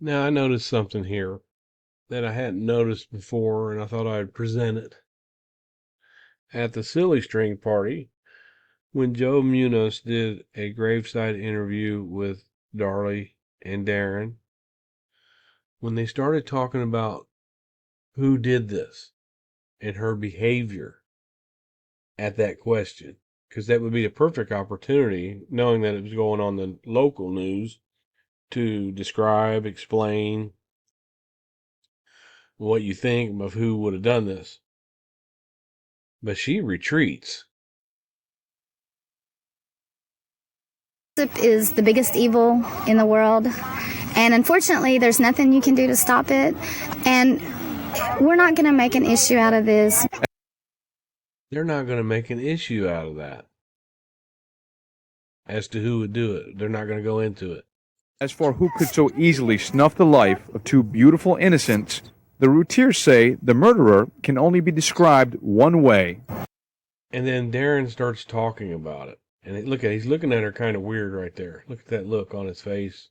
Now, I noticed something here that I hadn't noticed before, and I thought I'd present it. At the Silly String Party, when Joe Munoz did a Graveside interview with Darlie and Darren, when they started talking about who did this and her behavior at that question, because that would be a perfect opportunity, knowing that it was going on the local news, to describe, explain what you think of who would have done this. But she retreats. Gossip is the biggest evil in the world, and unfortunately there's nothing you can do to stop it, and we're not going to make an issue out of this. They're not going to make an issue out of that as to who would do it. They're not going to go into it. As for who could so easily snuff the life of two beautiful innocents, the Routiers say the murderer can only be described one way. And then Darren starts talking about it. And he's looking at her kind of weird right there. Look at that look on his face.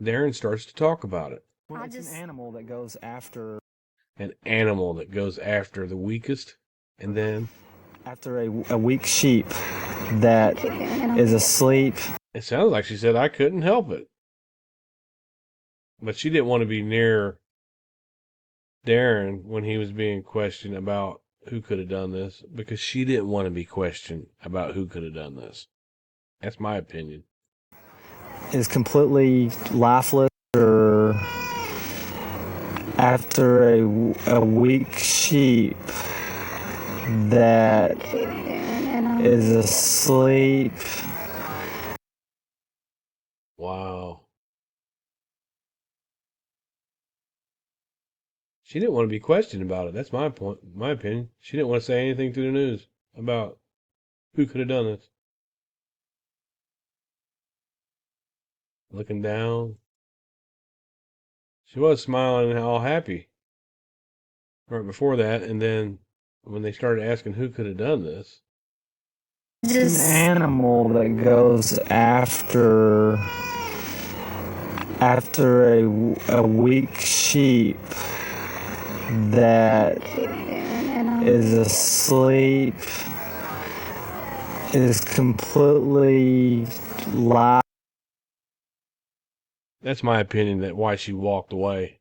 Darren starts to talk about it. Well, it's an animal that goes after... An animal that goes after the weakest. And then... After a weak sheep that is asleep. It sounds like she said, I couldn't help it. But she didn't want to be near Darren when he was being questioned about who could have done this, because she didn't want to be questioned about who could have done this. That's my opinion. Is completely lifeless, or after a weak sheep that is asleep. Wow. She didn't want to be questioned about it. That's my opinion. She didn't want to say anything to the news about who could have done this. Looking down. She was smiling and all happy right before that, and then when they started asking who could have done this. It's an animal that goes after a weak sheep that is asleep, is completely live. That's my opinion, that why she walked away.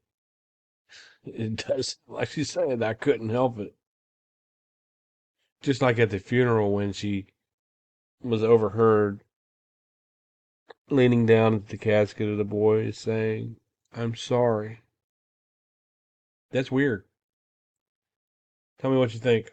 It does, like she's saying, I couldn't help it. Just like at the funeral when she was overheard leaning down at the casket of the boy saying, I'm sorry. That's weird. Tell me what you think.